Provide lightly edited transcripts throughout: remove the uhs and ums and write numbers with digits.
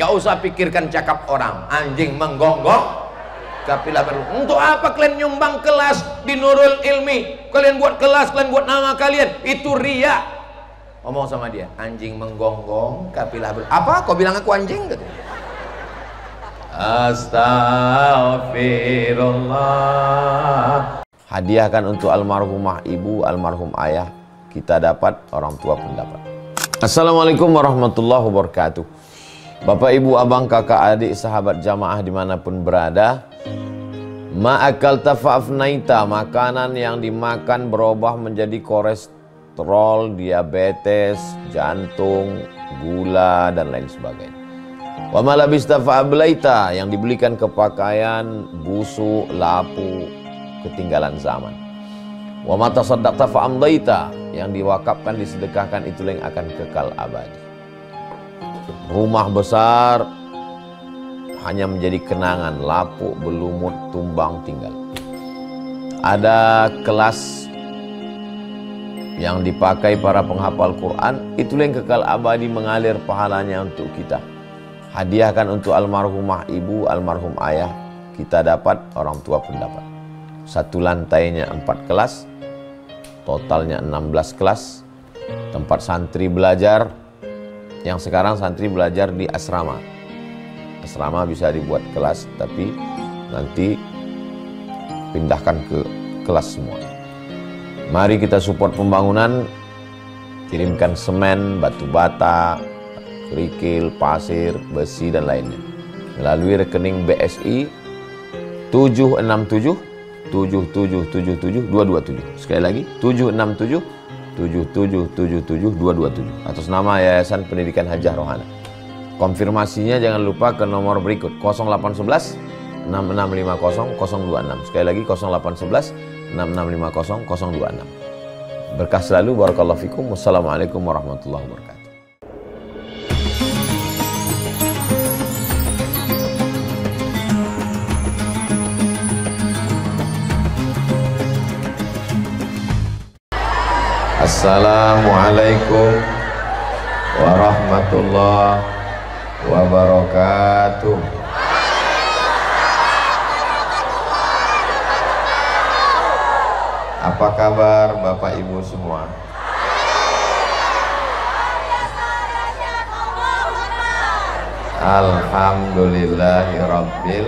Nggak usah pikirkan cakap orang. Anjing menggonggong kapilah baru. Untuk apa kalian nyumbang kelas di Nurul Ilmi? Kalian buat kelas, kalian buat nama kalian, itu riya. Ngomong sama dia, anjing menggonggong kapilah baru. Apa? Kau bilang aku anjing? Gitu. Astaghfirullah. Hadiahkan untuk almarhumah ibu, almarhum ayah. Kita dapat, orang tua pun dapat. Assalamualaikum warahmatullahi wabarakatuh. Bapak, ibu, abang, kakak, adik, sahabat jamaah dimanapun berada. Ma'akal tafa'afnaita, makanan yang dimakan berubah menjadi kolesterol, diabetes, jantung, gula, dan lain sebagainya. Wa malabista fa'ablaita, yang dibelikan ke pakaian, busuk, lapu, ketinggalan zaman. Wa mata saddaqta fa'amdaita, yang diwakafkan, disedekahkan, itulah yang akan kekal abadi. Rumah besar hanya menjadi kenangan, lapuk, berlumut, tumbang, tinggal. Ada kelas yang dipakai para penghafal Quran, itulah yang kekal abadi, mengalir pahalanya untuk kita. Hadiahkan untuk almarhumah ibu, almarhum ayah. Kita dapat, orang tua pun dapat. Satu lantainya 4 kelas, totalnya 16 kelas. Tempat santri belajar. Yang sekarang santri belajar di asrama. Asrama bisa dibuat kelas, tapi nanti pindahkan ke kelas semua. Mari kita support pembangunan. Kirimkan semen, batu bata, kerikil, pasir, besi, dan lainnya melalui rekening BSI 767 7777 227. Sekali lagi 767 7777 227 atas nama Yayasan Pendidikan Hajah Rohana. Konfirmasinya jangan lupa ke nomor berikut 0811 6650 026. Sekali lagi 0811 6650 026. Berkah selalu, barakallahu fikum. Wassalamualaikum warahmatullahi wabarakatuh. Assalamualaikum warahmatullahi wabarakatuh. Apa kabar Bapak Ibu semua? Alhamdulillahirabbil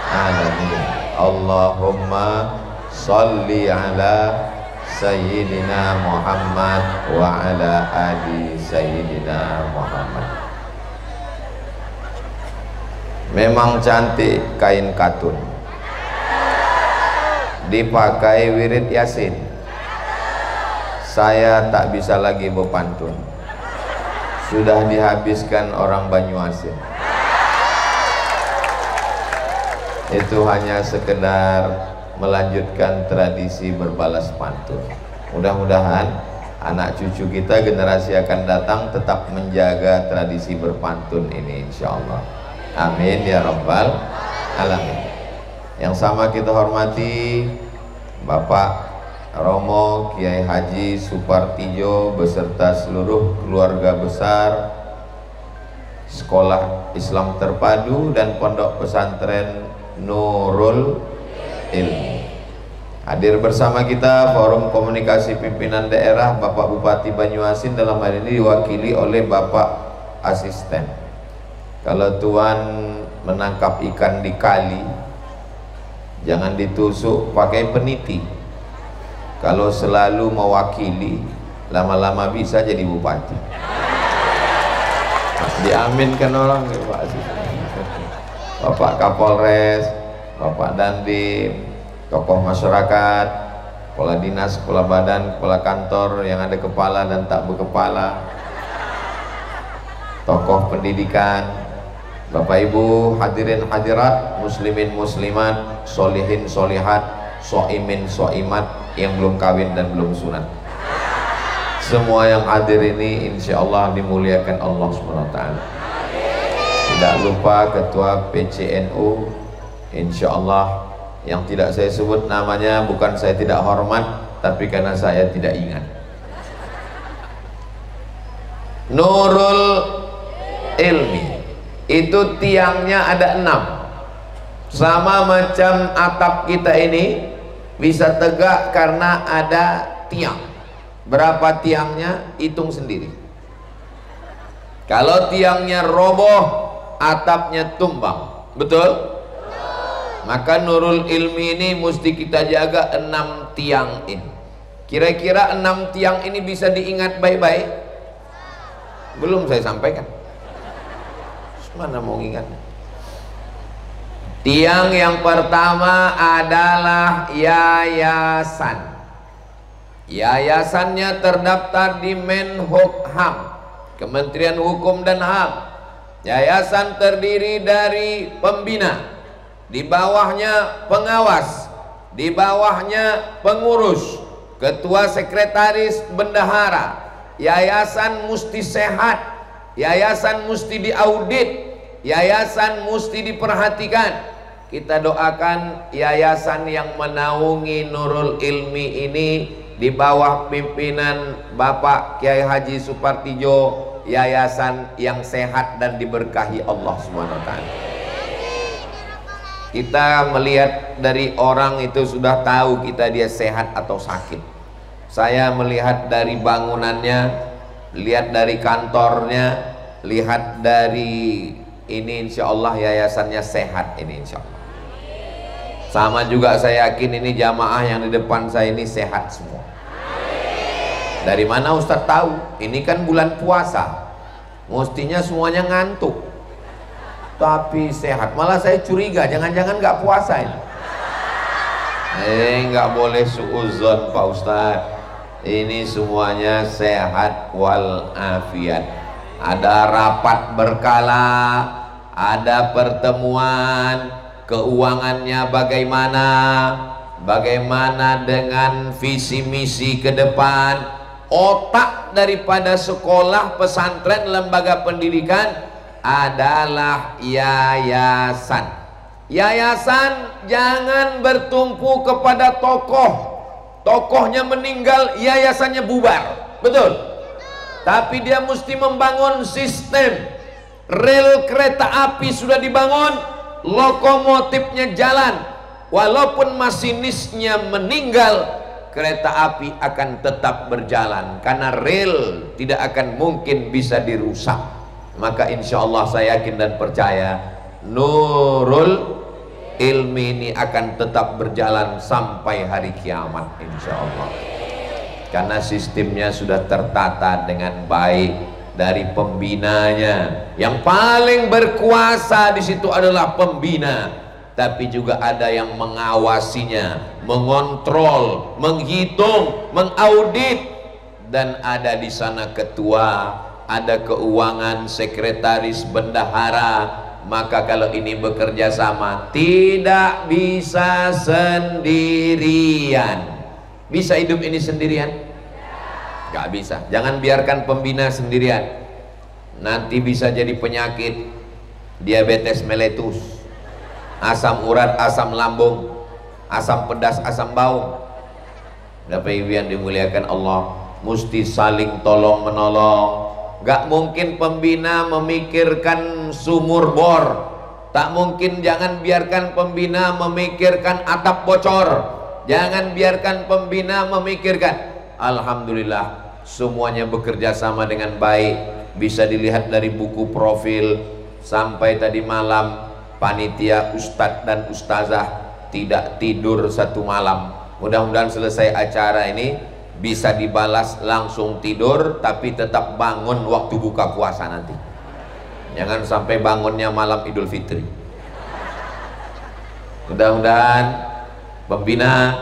alamin. Allahumma sholli ala Sayyidina Muhammad wa ala ali Sayyidina Muhammad. Memang cantik kain katun, dipakai wirid yasin. Saya tak bisa lagi berpantun, sudah dihabiskan orang Banyuasin. Itu hanya sekedar melanjutkan tradisi berbalas pantun. Mudah-mudahan anak cucu kita, generasi akan datang, tetap menjaga tradisi berpantun ini, insyaallah. Amin ya rabbal alamin. Yang sama kita hormati Bapak Romo Kiai Haji Supartijo beserta seluruh keluarga besar Sekolah Islam Terpadu dan Pondok Pesantren Nurul Ilmi. Hadir bersama kita Forum Komunikasi Pimpinan Daerah Bapak Bupati Banyuasin, dalam hal ini diwakili oleh Bapak Asisten. Kalau Tuan menangkap ikan di kali, jangan ditusuk pakai peniti. Kalau selalu mewakili, lama-lama bisa jadi bupati. Diaminkan orang Pak Asisten. Bapak Kapolres, Bapak Dandim, tokoh masyarakat, kepala dinas, kepala badan, kepala kantor yang ada kepala dan tak berkepala, tokoh pendidikan, Bapak Ibu hadirin hadirat, muslimin muslimat, solihin solihat, soimin soimat yang belum kawin dan belum sunat. Semua yang hadir ini insya Allah dimuliakan Allah SWT. Tidak lupa Ketua PCNU, insya Allah, yang tidak saya sebut namanya bukan saya tidak hormat, tapi karena saya tidak ingat. Nurul Ilmi, Itu tiangnya ada 6. Sama macam atap kita ini bisa tegak karena ada tiang. Berapa tiangnya? Hitung sendiri. Kalau tiangnya roboh, atapnya tumbang. Betul? Maka Nurul Ilmi ini mesti kita jaga 6 tiang ini. Kira-kira 6 tiang ini bisa diingat baik-baik? Belum saya sampaikan. Mana mau ingat? Tiang yang pertama adalah yayasan. Yayasannya terdaftar di Menhukham, Kementerian Hukum dan HAM. Yayasan terdiri dari pembina, di bawahnya pengawas, di bawahnya pengurus, ketua, sekretaris, bendahara. Yayasan mesti sehat, yayasan mesti diaudit, yayasan mesti diperhatikan. Kita doakan yayasan yang menaungi Nurul Ilmi ini di bawah pimpinan Bapak Kiai Haji Supartijo, yayasan yang sehat dan diberkahi Allah SWT. Kita melihat dari orang itu sudah tahu kita dia sehat atau sakit. Saya melihat dari bangunannya, lihat dari kantornya, lihat dari ini, insya Allah yayasannya sehat ini, insya Allah. Sama juga saya yakin ini jamaah yang di depan saya ini sehat semua. Dari mana Ustadz tahu? Ini kan bulan puasa, mestinya semuanya ngantuk, tapi sehat. Malah saya curiga, jangan-jangan nggak puasa ini. Nggak boleh suuzon Pak Ustadz. Ini semuanya sehat walafiat. Ada rapat berkala, ada pertemuan, keuangannya bagaimana, bagaimana dengan visi misi ke depan. Otak daripada sekolah, pesantren, lembaga pendidikan adalah yayasan. Yayasan jangan bertumpu kepada tokoh. Tokohnya meninggal, yayasannya bubar. Betul? Tapi dia mesti membangun sistem. Rel kereta api sudah dibangun, lokomotifnya jalan. Walaupun masinisnya meninggal, kereta api akan tetap berjalan, karena rel tidak akan mungkin bisa dirusak. Maka insya Allah saya yakin dan percaya Nurul Ilmi ini akan tetap berjalan sampai hari kiamat, insya Allah. Karena sistemnya sudah tertata dengan baik. Dari pembinanya, yang paling berkuasa di situ adalah pembina, tapi juga ada yang mengawasinya, mengontrol, menghitung, mengaudit, dan ada di sana ketua, ada keuangan, sekretaris, bendahara. Maka kalau ini bekerja sama, tidak bisa sendirian. Bisa hidup ini sendirian? Gak bisa. Jangan biarkan pembina sendirian, nanti bisa jadi penyakit diabetes meletus, asam urat, asam lambung, asam pedas, asam bau. Bapak Ibu yang dimuliakan Allah, mesti saling tolong menolong. Gak mungkin pembina memikirkan sumur bor, tak mungkin. Jangan biarkan pembina memikirkan atap bocor, jangan biarkan pembina memikirkan. Alhamdulillah semuanya bekerja sama dengan baik. Bisa dilihat dari buku profil. Sampai tadi malam panitia ustadz dan ustazah tidak tidur satu malam. Mudah-mudahan selesai acara ini bisa dibalas langsung tidur, tapi tetap bangun waktu buka puasa nanti. Jangan sampai bangunnya malam Idul Fitri. Mudah-mudahan pembina,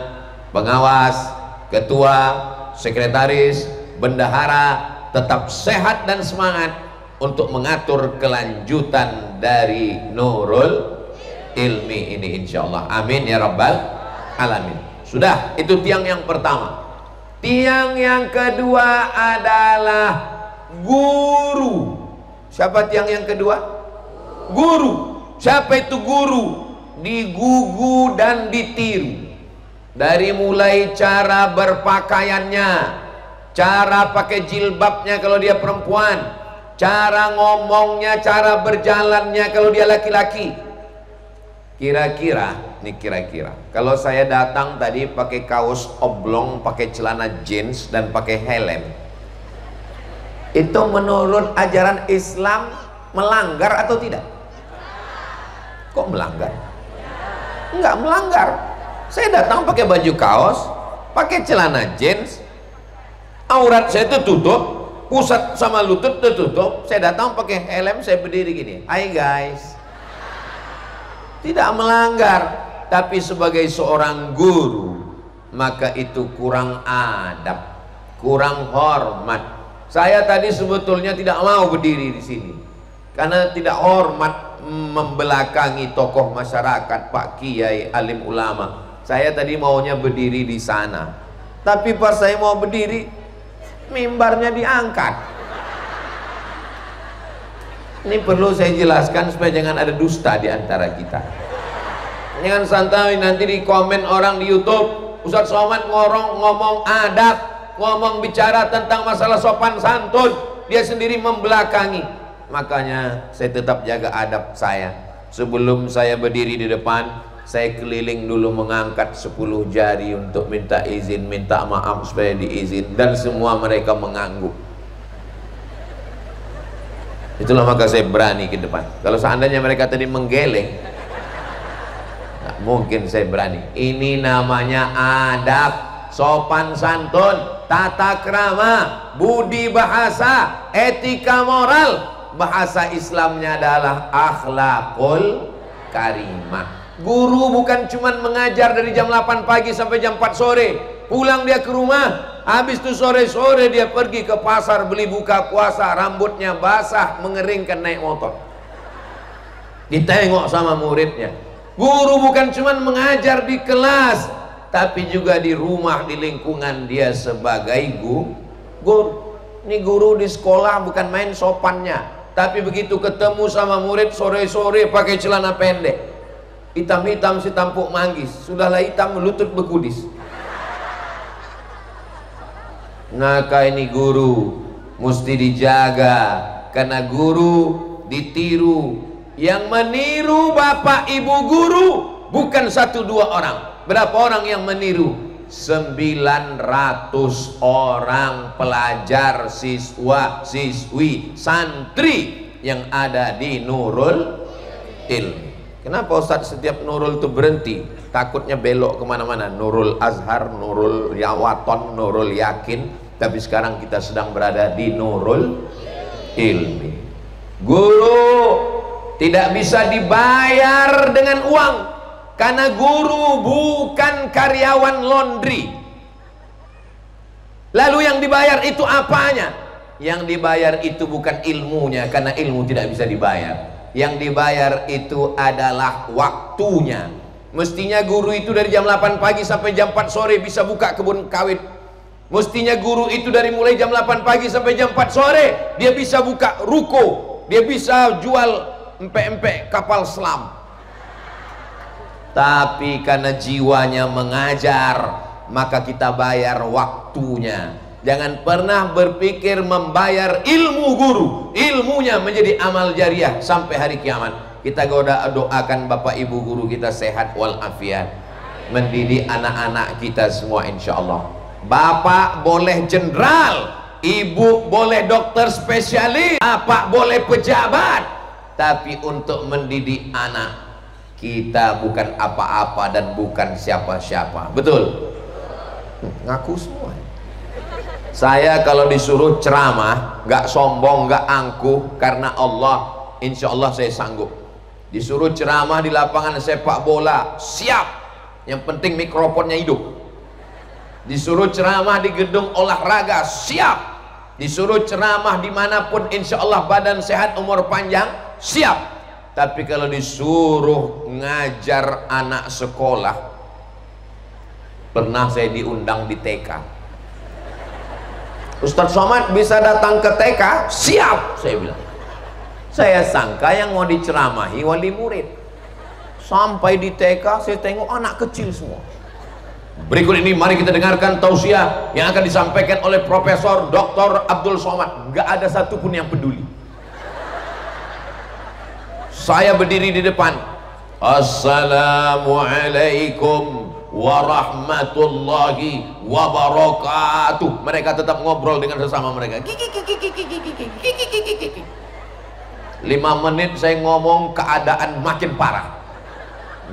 pengawas, ketua, sekretaris, bendahara tetap sehat dan semangat untuk mengatur kelanjutan dari Nurul Ilmi ini, insya Allah. Amin ya rabbal alamin. Sudah, itu tiang yang pertama. Tiang yang kedua adalah guru. Siapa tiang yang kedua? Guru. Siapa itu guru? Digugu dan ditiru. Dari mulai cara berpakaiannya, cara pakai jilbabnya kalau dia perempuan, cara ngomongnya, cara berjalannya kalau dia laki-laki. Kira-kira kalau saya datang tadi pakai kaos oblong, pakai celana jeans dan pakai helm, itu menurut ajaran Islam melanggar atau tidak? Kok melanggar? Enggak melanggar. Saya datang pakai baju kaos, pakai celana jeans, aurat saya tertutup, pusat sama lutut tertutup. Saya datang pakai helm, saya berdiri gini, hai guys. Tidak melanggar. Tapi sebagai seorang guru, maka itu kurang adab, kurang hormat. Saya tadi sebetulnya tidak mau berdiri di sini karena tidak hormat membelakangi tokoh masyarakat, Pak Kiai, alim ulama. Saya tadi maunya berdiri di sana, tapi pas saya mau berdiri, mimbarnya diangkat. Ini perlu saya jelaskan supaya jangan ada dusta di antara kita. Jangan santai nanti di komen orang di YouTube, Ustadz Somad ngomong adab, ngomong bicara tentang masalah sopan santun, dia sendiri membelakangi. Makanya saya tetap jaga adab saya. Sebelum saya berdiri di depan, saya keliling dulu mengangkat 10 jari untuk minta izin, minta maaf supaya diizin, dan semua mereka mengangguk. Itulah maka saya berani ke depan. Kalau seandainya mereka tadi menggeleng, nggak mungkin saya berani. Ini namanya adab, sopan santun, tata krama, budi bahasa, etika moral. Bahasa Islamnya adalah akhlakul karimah. Guru bukan cuma mengajar dari jam 8 pagi sampai jam 4 sore. Pulang dia ke rumah, habis itu sore-sore dia pergi ke pasar beli buka puasa, rambutnya basah, mengeringkan naik motor. Ditengok sama muridnya. Guru bukan cuma mengajar di kelas, tapi juga di rumah, di lingkungan dia sebagai guru. Ini guru di sekolah bukan main sopannya, tapi begitu ketemu sama murid sore-sore pakai celana pendek, hitam-hitam si tampuk manggis, sudahlah hitam lutut bekudis. Maka ini guru mesti dijaga, karena guru ditiru. Yang meniru bapak ibu guru bukan 1-2 orang. Berapa orang yang meniru? 900 orang pelajar, siswa, siswi, santri yang ada di Nurul Ilmi. Kenapa Ustadz setiap Nurul itu berhenti? Takutnya belok kemana-mana. Nurul Azhar, Nurul Yawaton, Nurul Yakin. Tapi sekarang kita sedang berada di Nurul Ilmi. Guru tidak bisa dibayar dengan uang, karena guru bukan karyawan laundry. Lalu yang dibayar itu apanya? Yang dibayar itu bukan ilmunya, karena ilmu tidak bisa dibayar. Yang dibayar itu adalah waktunya. Mestinya guru itu dari jam 8 pagi sampai jam 4 sore bisa buka kebun kawit. Mestinya guru itu dari mulai jam 8 pagi sampai jam 4 sore dia bisa buka ruko, dia bisa jual empek-empek kapal selam. Tapi karena jiwanya mengajar, maka kita bayar waktunya. Jangan pernah berpikir membayar ilmu guru, ilmunya menjadi amal jariah sampai hari kiamat. Kita doakan bapak ibu guru kita sehat walafiat, mendidik anak-anak kita semua insya Allah. Bapak boleh jenderal, ibu boleh dokter spesialis, bapak boleh pejabat, tapi untuk mendidik anak kita bukan apa-apa dan bukan siapa-siapa. Betul? Ngaku semua. Saya kalau disuruh ceramah, gak sombong, gak angkuh, karena Allah, insya Allah saya sanggup. Disuruh ceramah di lapangan sepak bola, siap. Yang penting mikrofonnya hidup. Disuruh ceramah di gedung olahraga, siap. Disuruh ceramah dimanapun, insya Allah badan sehat, umur panjang, siap. Tapi kalau disuruh ngajar anak sekolah, pernah saya diundang di TK. Ustadz Somad bisa datang ke TK? Siap, saya bilang. Saya sangka yang mau diceramahi wali murid. Sampai di TK saya tengok anak kecil semua. Berikut ini mari kita dengarkan tausiah yang akan disampaikan oleh Profesor Dr. Abdul Somad. Gak ada satupun yang peduli. Saya berdiri di depan, assalamualaikum warahmatullahi wabarakatuh. Mereka tetap ngobrol dengan sesama mereka. 5 menit saya ngomong, keadaan makin parah.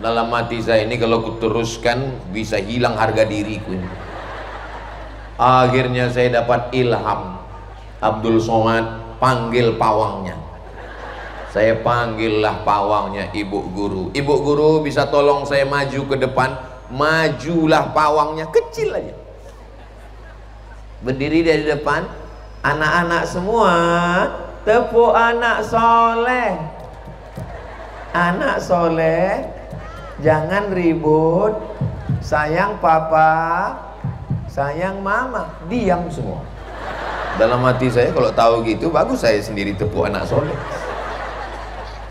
Dalam hati saya, ini kalau kuteruskan bisa hilang harga diriku ini. Akhirnya saya dapat ilham, Abdul Somad panggil pawangnya. Saya panggillah pawangnya, ibu guru. Ibu guru bisa tolong saya maju ke depan? Majulah pawangnya, kecil aja. Berdiri dari depan, anak-anak semua tepuk anak soleh. Anak soleh, jangan ribut, sayang papa, sayang mama. Diam semua. Dalam hati saya, kalau tahu gitu bagus saya sendiri tepuk anak soleh.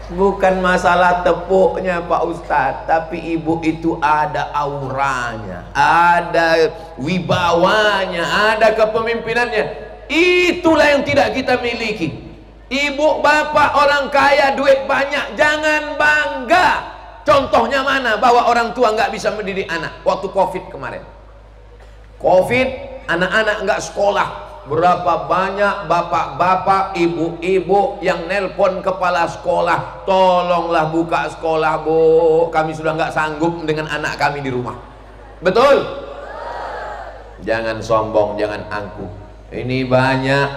Bukan masalah tepuknya Pak Ustadz, tapi ibu itu ada auranya, ada wibawanya, ada kepemimpinannya. Itulah yang tidak kita miliki. Ibu bapak orang kaya, duit banyak, jangan bangga. Contohnya mana? Bahwa orang tua nggak bisa mendidik anak. Waktu COVID kemarin, COVID, anak-anak nggak sekolah. Berapa banyak bapak-bapak, ibu-ibu yang nelpon kepala sekolah, tolonglah buka sekolah bu, kami sudah nggak sanggup dengan anak kami di rumah. Betul? Jangan sombong, jangan angkuh. Ini banyak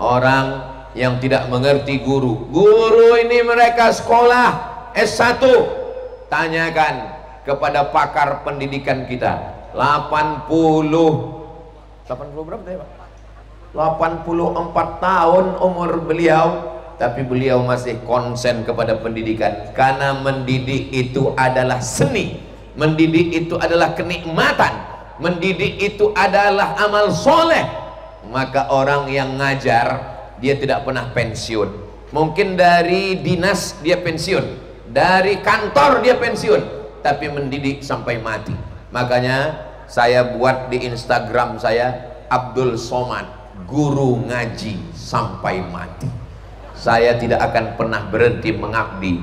orang yang tidak mengerti guru. Guru ini mereka sekolah S1. Tanyakan kepada pakar pendidikan kita. 80 berapa tadi Pak? 84 tahun umur beliau, tapi beliau masih konsen kepada pendidikan. Karena mendidik itu adalah seni, mendidik itu adalah kenikmatan, mendidik itu adalah amal soleh. Maka orang yang ngajar, dia tidak pernah pensiun. Mungkin dari dinas dia pensiun, dari kantor dia pensiun, tapi mendidik sampai mati. Makanya saya buat di Instagram saya, Abdul Somad, guru ngaji sampai mati. Saya tidak akan pernah berhenti mengabdi.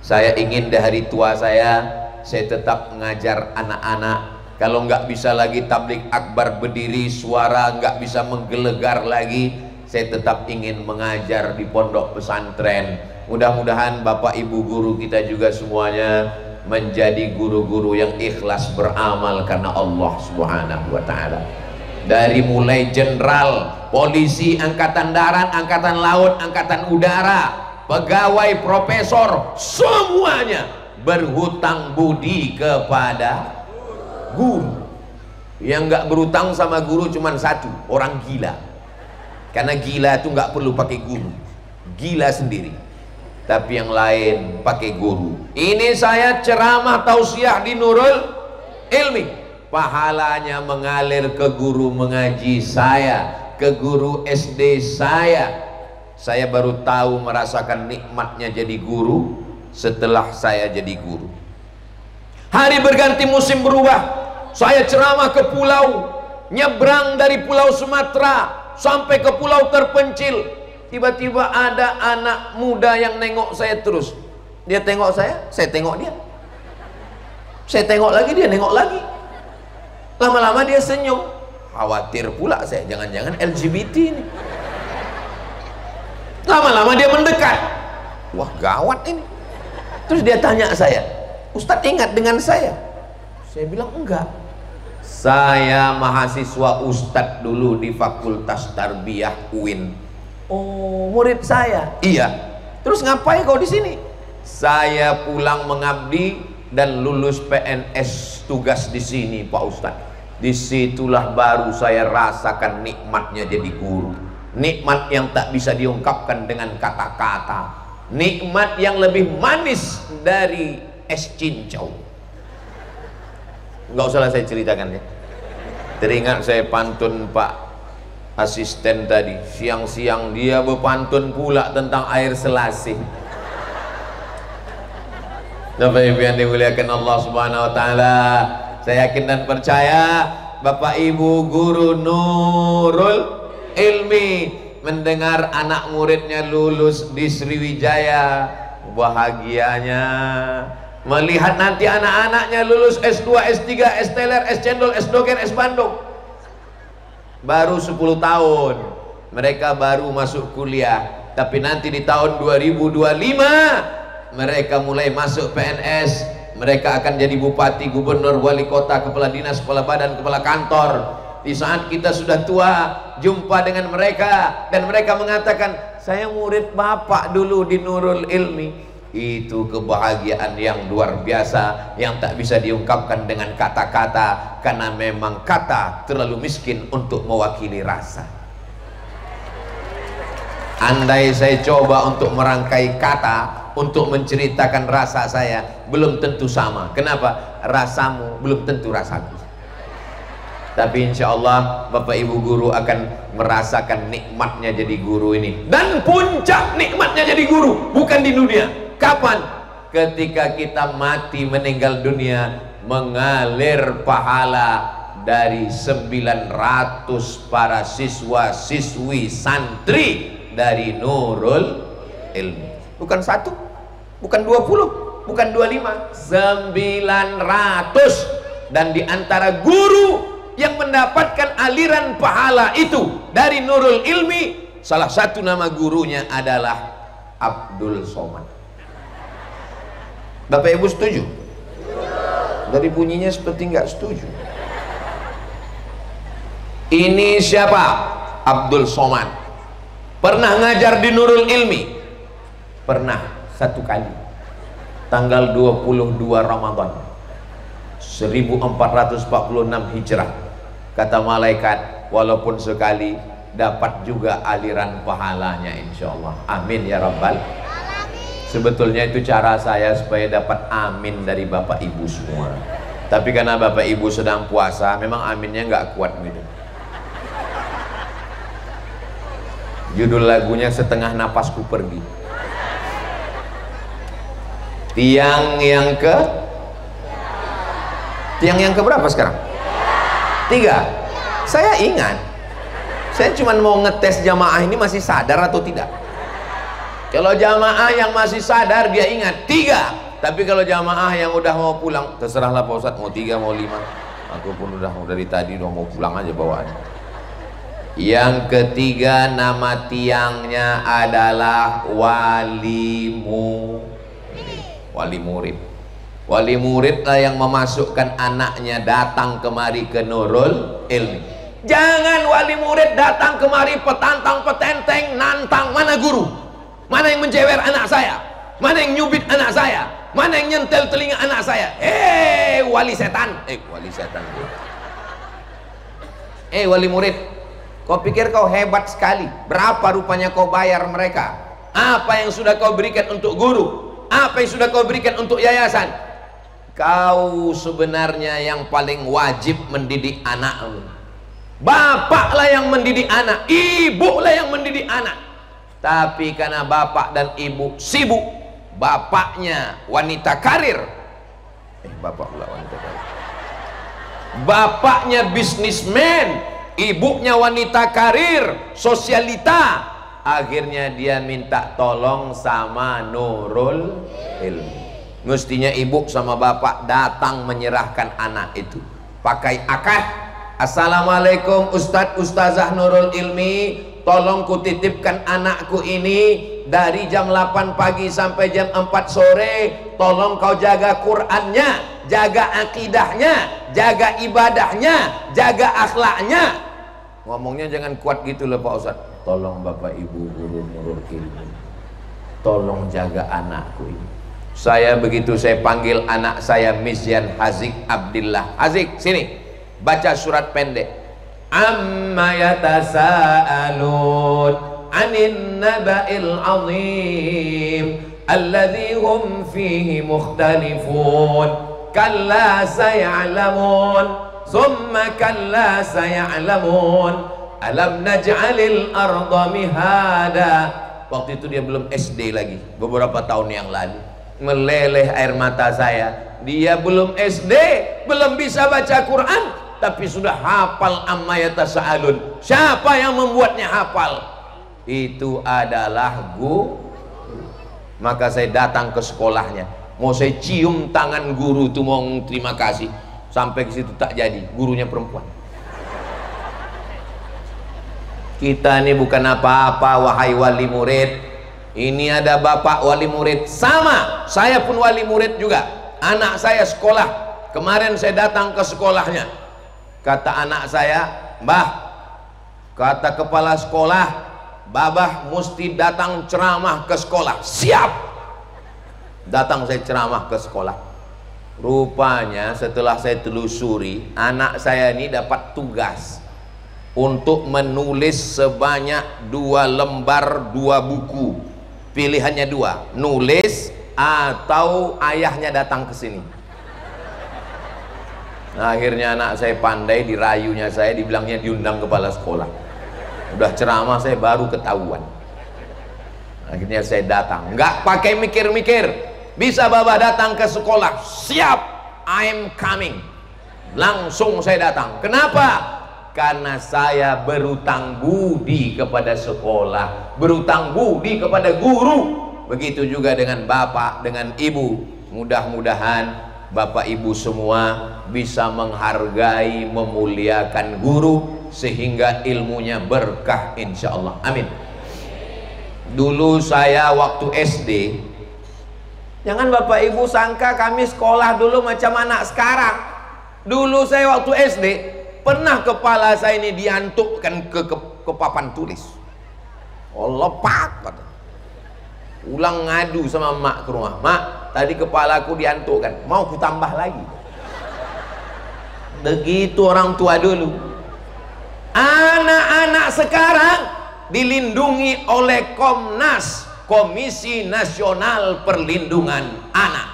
Saya ingin di hari tua saya tetap mengajar anak-anak. Kalau nggak bisa lagi tablik akbar berdiri, suara nggak bisa menggelegar lagi, saya tetap ingin mengajar di pondok pesantren. Mudah-mudahan Bapak Ibu guru kita juga semuanya menjadi guru-guru yang ikhlas beramal karena Allah Subhanahu wa Ta'ala. Dari mulai jenderal, polisi, angkatan darat, angkatan laut, angkatan udara, pegawai, profesor, semuanya berhutang budi kepada guru. Yang nggak berhutang sama guru cuma satu, orang gila. Karena gila itu nggak perlu pakai guru, gila sendiri. Tapi yang lain pakai guru. Ini saya ceramah tausiah di Nurul Ilmi, pahalanya mengalir ke guru mengaji saya, ke guru SD saya. Saya baru tahu merasakan nikmatnya jadi guru setelah saya jadi guru. Hari berganti, musim berubah, saya ceramah ke pulau, nyebrang dari pulau Sumatera sampai ke pulau terpencil. Tiba-tiba ada anak muda yang nengok saya terus. Dia tengok saya tengok dia. Saya tengok lagi, dia nengok lagi. Lama-lama dia senyum. Khawatir pula saya, jangan-jangan LGBT ini. Lama-lama dia mendekat. Wah gawat ini. Terus dia tanya saya, Ustadz ingat dengan saya? Saya bilang enggak. Saya mahasiswa Ustadz dulu di Fakultas Tarbiyah UIN. Oh, murid saya? Iya. Terus ngapain kau di sini? Saya pulang mengabdi dan lulus PNS tugas di sini Pak Ustadz. Disitulah baru saya rasakan nikmatnya jadi guru. Nikmat yang tak bisa diungkapkan dengan kata-kata. Nikmat yang lebih manis dari es cincau. Nggak usah saya ceritakan ya. Teringat saya pantun Pak asisten tadi. Siang-siang dia berpantun pula tentang air selasih. Bapak Ibu yang dimuliakan Allah Subhanahu wa Ta'ala, saya yakin dan percaya Bapak Ibu guru Nurul Ilmi mendengar anak muridnya lulus di Sriwijaya, bahagianya melihat nanti anak-anaknya lulus S2, S3, S teler, S cendol, S dogen, S bandung. Baru 10 tahun mereka baru masuk kuliah, tapi nanti di tahun 2025 mereka mulai masuk PNS. Mereka akan jadi bupati, gubernur, wali kota, kepala dinas, kepala badan, kepala kantor. Di saat kita sudah tua, jumpa dengan mereka dan mereka mengatakan, saya murid bapak dulu di Nurul Ilmi. Itu kebahagiaan yang luar biasa yang tak bisa diungkapkan dengan kata-kata, karena memang kata terlalu miskin untuk mewakili rasa. Andai saya coba untuk merangkai kata untuk menceritakan rasa saya, belum tentu sama. Kenapa? Rasamu belum tentu rasaku. Tapi insya Allah Bapak Ibu guru akan merasakan nikmatnya jadi guru ini. Dan puncak nikmatnya jadi guru bukan di dunia. Kapan? Ketika kita mati meninggal dunia, mengalir pahala dari 900 para siswa siswi santri dari Nurul Ilmi. Bukan 1, bukan 20, bukan 25, 900. Dan di antara guru yang mendapatkan aliran pahala itu dari Nurul Ilmi, salah satu nama gurunya adalah Abdul Somad. Bapak Ibu setuju? Dari bunyinya seperti nggak setuju. Ini siapa? Abdul Somad. Pernah ngajar di Nurul Ilmi? Pernah, 1 kali. Tanggal 22 Ramadan 1446 Hijrah. Kata malaikat, walaupun sekali dapat juga aliran pahalanya insyaallah. Amin ya rabbal. Sebetulnya itu cara saya supaya dapat amin dari Bapak Ibu semua. Tapi karena Bapak Ibu sedang puasa, memang aminnya nggak kuat gitu. Judul lagunya Setengah Napasku Pergi. Tiang yang keberapa sekarang? 3. Saya ingat, saya cuma mau ngetes jamaah ini masih sadar atau tidak. Kalau jamaah yang masih sadar dia ingat 3. Tapi kalau jamaah yang udah mau pulang, terserahlah Pak Ustadz, mau 3 mau 5. Aku pun udah dari tadi udah mau pulang aja bawaannya. Yang ketiga, nama tiangnya adalah wali murid. Wali murid lah yang memasukkan anaknya datang kemari ke Nurul Ilmi. Jangan wali murid datang kemari petantang petenteng nantang. Mana guru? Mana yang menjewer anak saya? Mana yang nyubit anak saya? Mana yang nyentel telinga anak saya? Wali setan. Wali murid, kau pikir kau hebat sekali? Berapa rupanya kau bayar mereka? Apa yang sudah kau berikan untuk guru? Apa yang sudah kau berikan untuk yayasan? Kau sebenarnya yang paling wajib mendidik anakmu. Bapaklah yang mendidik anak, ibulah yang mendidik anak. Tapi karena bapak dan ibu sibuk, bapaknya wanita karir, bapaknya bisnismen, ibunya wanita karir, sosialita, akhirnya dia minta tolong sama Nurul Ilmi. Mestinya ibu sama bapak datang menyerahkan anak itu pakai akad. Assalamualaikum Ustadz Ustazah Nurul Ilmi, tolong kutitipkan anakku ini dari jam 8 pagi sampai jam 4 sore. Tolong kau jaga Qur'annya, jaga akidahnya, jaga ibadahnya, jaga akhlaknya. Ngomongnya jangan kuat gitu loh Pak Ustadz. Tolong Bapak Ibu guru Nurul Ilmi, tolong jaga anakku ini. Saya begitu saya panggil anak saya Mizyan Hazik Abdillah. Hazik, sini. Baca surat pendek. Amma yatasaalun 'anin naba'il 'azim alladzi hum fihi mukhtalifun. Kalla saya'lamun, thumma kalla saya'lamun. Alam naj'alil arda mihada. Waktu itu dia belum SD lagi, beberapa tahun yang lalu. Meleleh air mata saya. Dia belum SD, belum bisa baca Quran, tapi sudah hafal amma yatasaalun. Siapa yang membuatnya hafal? Itu adalah Maka saya datang ke sekolahnya, mau saya cium tangan guru tuh, mau terima kasih, sampai ke situ tak jadi, gurunya perempuan. Kita ini bukan apa-apa wahai wali murid. Ini ada bapak wali murid, sama saya pun wali murid juga. Anak saya sekolah, kemarin saya datang ke sekolahnya, kata anak saya, "Mbah," kata kepala sekolah, "Babah mesti datang ceramah ke sekolah." Siap. Datang saya ceramah ke sekolah. Rupanya setelah saya telusuri, anak saya ini dapat tugas untuk menulis sebanyak 2 lembar 2 buku. Pilihannya 2, nulis atau ayahnya datang ke sini. Nah, akhirnya anak saya pandai, dirayunya saya, dibilangnya diundang kepala sekolah. Udah ceramah saya baru ketahuan. Akhirnya saya datang, nggak pakai mikir-mikir, bisa Baba datang ke sekolah, siap, I'm coming. Langsung saya datang. Kenapa? Karena saya berutang budi kepada sekolah, berutang budi kepada guru. Begitu juga dengan bapak, dengan ibu. Mudah-mudahan bapak ibu semua bisa menghargai, memuliakan guru, sehingga ilmunya berkah insya Allah. Amin. Dulu saya waktu SD, jangan bapak ibu sangka kami sekolah dulu macam anak sekarang. Dulu saya waktu SD, pernah kepala saya ini diantukkan ke papan tulis. Allah pak, ulang ngadu sama mak ke rumah, "Mak, tadi kepalaku diantukkan, mau ku tambah lagi." Begitu orang tua dulu. Anak-anak sekarang dilindungi oleh Komnas, Komisi Nasional Perlindungan Anak.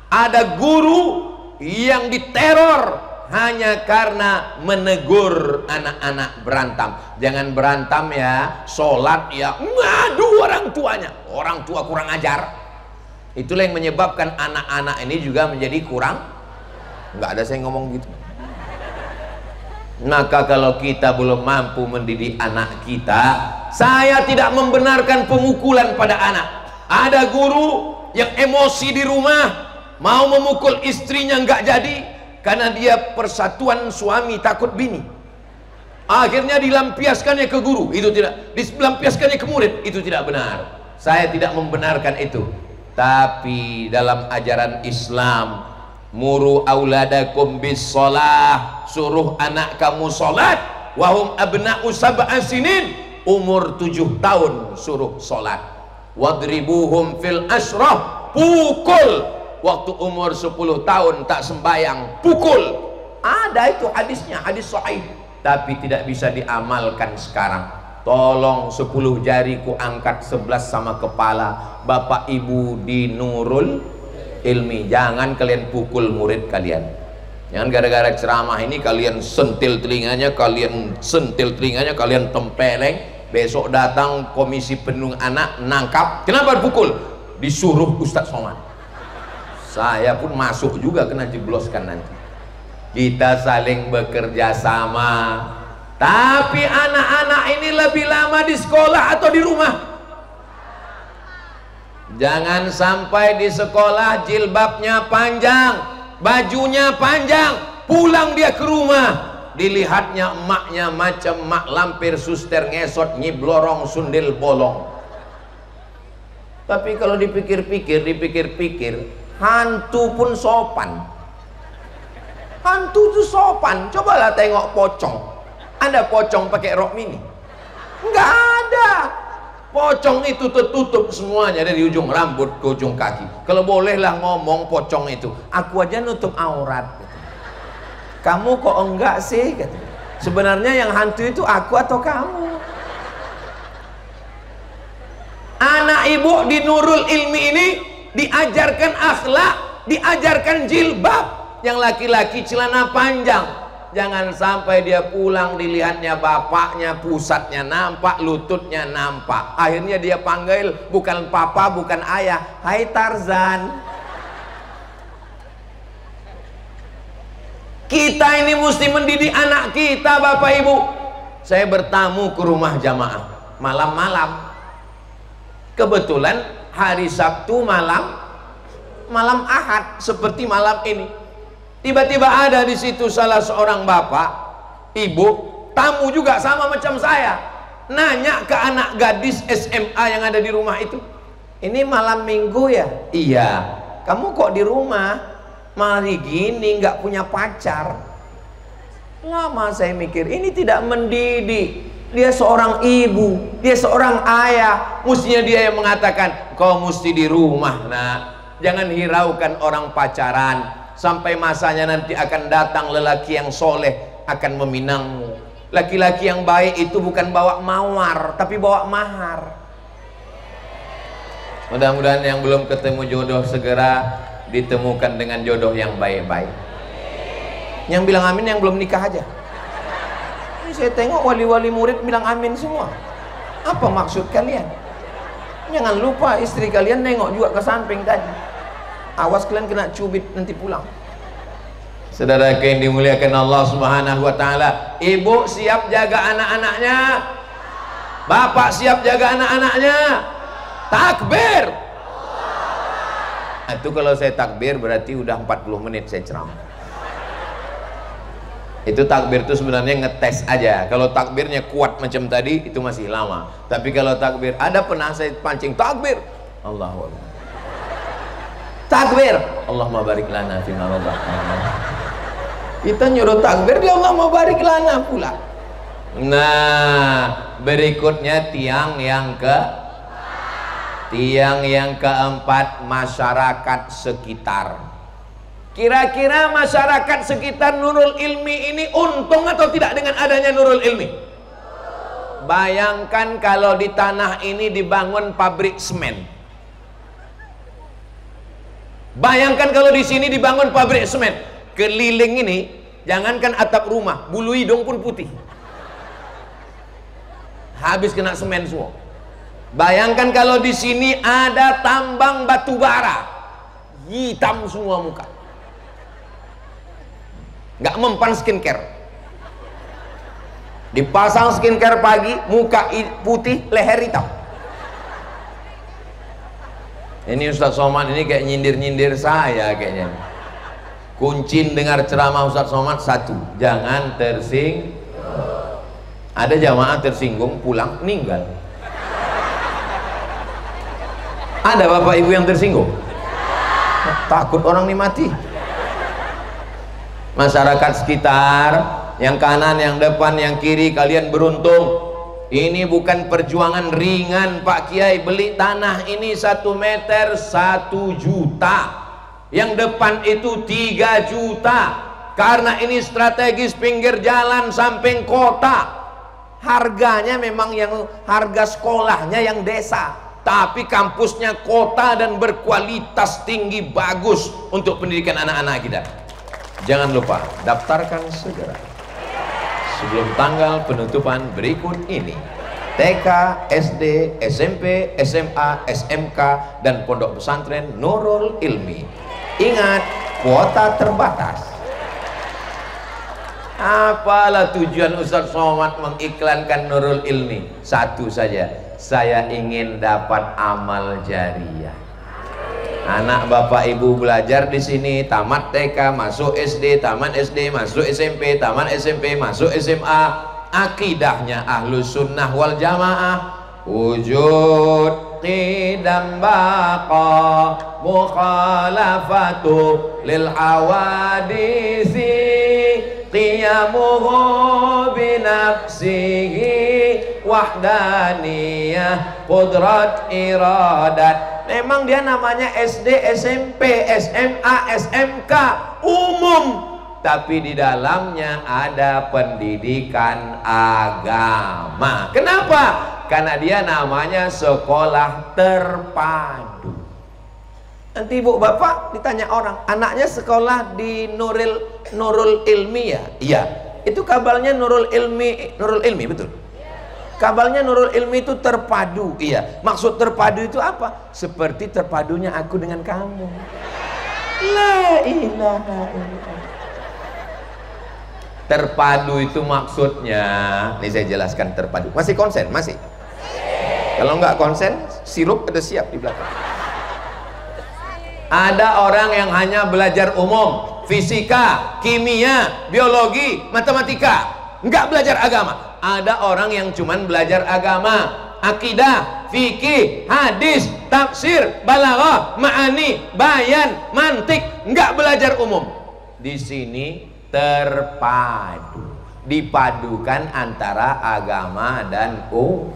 Ada guru yang diteror hanya karena menegur anak-anak berantem. Jangan berantem ya, sholat ya ngadu orang tuanya, orang tua kurang ajar. Itulah yang menyebabkan anak-anak ini juga menjadi kurang. Nggak ada saya ngomong gitu. Maka kalau kita belum mampu mendidik anak kita, saya tidak membenarkan pemukulan pada anak. Ada guru yang emosi di rumah, mau memukul istrinya nggak jadi, karena dia persatuan suami takut bini. Akhirnya dilampiaskannya ke guru, itu tidak. Dilampiaskannya ke murid, itu tidak benar. Saya tidak membenarkan itu. Tapi dalam ajaran Islam, muru auladakum bis shalah, suruh anak kamu salat, wahum abna'u sab'a sinin, umur 7 tahun suruh salat. Wadribuhum fil ashrah, pukul waktu umur 10 tahun tak sembayang, pukul. Ada itu hadisnya, hadis sahih, tapi tidak bisa diamalkan sekarang. Tolong 10 jari ku angkat, 11 sama kepala. Bapak ibu di Nurul Ilmi, jangan kalian pukul murid kalian. Jangan gara-gara ceramah ini kalian sentil telinganya, kalian tempeleng. Besok datang komisi perlindungan anak, nangkap. Kenapa pukul? Disuruh Ustadz Somad. Saya pun masuk juga, kena jebloskan nanti. Kita saling bekerja sama. Tapi anak-anak ini lebih lama di sekolah atau di rumah? Jangan sampai di sekolah jilbabnya panjang, bajunya panjang, pulang dia ke rumah, dilihatnya emaknya macam mak lampir, suster ngesot, nyiblorong, sundil bolong. Tapi kalau dipikir-pikir, hantu pun sopan. Hantu itu sopan. Cobalah tengok pocong. Ada pocong pakai rok mini? Enggak ada. Pocong itu tertutup semuanya dari ujung rambut ke ujung kaki. Kalau bolehlah ngomong pocong itu, aku aja nutup aurat. Kamu kok enggak sih? Sebenarnya yang hantu itu aku atau kamu? Anak ibu di Nurul Ilmi ini diajarkan akhlak, diajarkan jilbab. Yang laki-laki celana panjang. Jangan sampai dia pulang dilihatnya bapaknya, pusatnya nampak, lututnya nampak. Akhirnya dia panggil bukan papa, bukan ayah, hai Tarzan. Kita ini mesti mendidik anak kita, bapak ibu. Saya bertamu ke rumah jamaah malam-malam. Kebetulan hari Sabtu malam Ahad seperti malam ini. Tiba-tiba ada di situ salah seorang bapak, ibu, tamu juga sama macam saya, nanya ke anak gadis SMA yang ada di rumah itu, ini malam minggu ya? Iya. Kamu kok di rumah mari gini, nggak punya pacar? Lama saya mikir, ini tidak mendidik. Dia seorang ibu, dia seorang ayah, mestinya dia yang mengatakan, kau mesti di rumah nak, jangan hiraukan orang pacaran, sampai masanya nanti akan datang lelaki yang soleh akan meminangmu. Laki-laki yang baik itu bukan bawa mawar, tapi bawa mahar. Mudah-mudahan yang belum ketemu jodoh segera ditemukan dengan jodoh yang baik-baik. Yang bilang amin yang belum nikah aja. Ini saya tengok wali-wali murid bilang amin semua. Apa maksud kalian? Jangan lupa istri kalian nengok juga ke samping tadi. Awas kalian kena cubit nanti pulang. Saudara yang dimuliakan Allah Subhanahu wa taala, ibu siap jaga anak-anaknya, bapak siap jaga anak-anaknya. Takbir. Itu kalau saya takbir berarti udah 40 menit saya ceramah. Itu takbir itu sebenarnya ngetes aja. Kalau takbirnya kuat macam tadi itu masih lama. Tapi kalau takbir ada pernah saya pancing takbir, Allahu Akbar. Takbir, Allahumma barik lana fima razaqtana. Kita nyuruh takbir dia Allahumma barik lana pula. Nah, berikutnya tiang yang keempat, masyarakat sekitar. Kira-kira masyarakat sekitar Nurul Ilmi ini untung atau tidak dengan adanya Nurul Ilmi? Bayangkan kalau di tanah ini dibangun pabrik semen. Bayangkan kalau di sini dibangun pabrik semen. Keliling ini, jangankan atap rumah, bulu hidung pun putih. Habis kena semen semua. Bayangkan kalau di sini ada tambang batu bara, hitam semua muka. Nggak mempan skincare, dipasang skincare pagi, muka putih, leher hitam. Ini Ustadz Somad ini kayak nyindir-nyindir saya kayaknya. Kuncin dengar ceramah Ustadz Somad satu, jangan tersinggung. Ada jamaah tersinggung pulang meninggal. Ada bapak ibu yang tersinggung? Takut orang ini mati. Masyarakat sekitar, yang kanan, yang depan, yang kiri, kalian beruntung. Ini bukan perjuangan ringan Pak Kiai. Beli tanah ini 1 meter 1 juta, yang depan itu 3 juta, karena ini strategis pinggir jalan samping kota. Harganya memang yang harga sekolahnya yang desa, tapi kampusnya kota dan berkualitas tinggi, bagus untuk pendidikan anak-anak kita. Jangan lupa daftarkan segera sebelum tanggal penutupan berikut ini. TK, SD, SMP, SMA, SMK, dan pondok pesantren Nurul Ilmi. Ingat, kuota terbatas. Apalah tujuan Ustadz Somad mengiklankan Nurul Ilmi? Satu saja, saya ingin dapat amal jariah. Anak bapak ibu belajar di sini, tamat TK, masuk SD, tamat SD, masuk SMP, tamat SMP, masuk SMA. Akidahnya ahlus sunnah wal jamaah. Wujud qidam baqa mukhalafatu lil hawadisi qiyamuhu binafsihi wahdaniyah qudrat iradat. Memang dia namanya SD, SMP, SMA, SMK umum, tapi di dalamnya ada pendidikan agama. Kenapa? Karena dia namanya sekolah terpadu. Nanti ibu bapak ditanya orang, anaknya sekolah di Nurul Ilmi ya? Iya. Itu kabarnya Nurul Ilmi betul? Kabarnya Nurul Ilmi itu terpadu. Iya. Maksud terpadu itu apa? Seperti terpadunya aku dengan kamu. La ilaha illallah. Terpadu itu maksudnya, ini saya jelaskan terpadu. Masih konsen? Masih? Kalau nggak konsen, sirup ada siap di belakang. Ada orang yang hanya belajar umum, fisika, kimia, biologi, matematika, nggak belajar agama. Ada orang yang cuman belajar agama, akidah, fikih, hadis, tafsir, balaghah, ma'ani, bayan, mantik, nggak belajar umum. Di sini terpadu, dipadukan antara agama dan umum.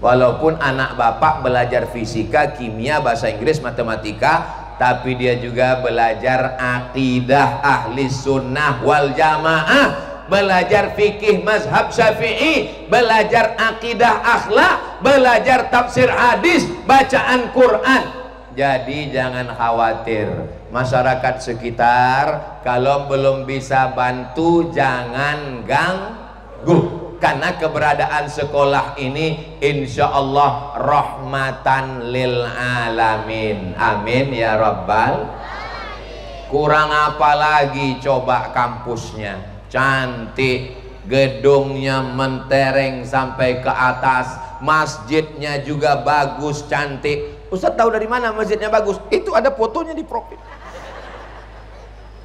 Walaupun anak bapak belajar fisika, kimia, bahasa Inggris, matematika, tapi dia juga belajar akidah ahli sunnah wal jamaah, belajar fikih mazhab syafi'i, belajar akidah akhlak, belajar tafsir hadis, bacaan Quran. Jadi jangan khawatir, masyarakat sekitar kalau belum bisa bantu jangan ganggu, karena keberadaan sekolah ini insya Allah rahmatan lil alamin. Amin ya rabbal. Kurang apa lagi coba kampusnya cantik, gedungnya mentereng sampai ke atas, masjidnya juga bagus, cantik. Ustaz tahu dari mana masjidnya bagus? Itu ada fotonya di profil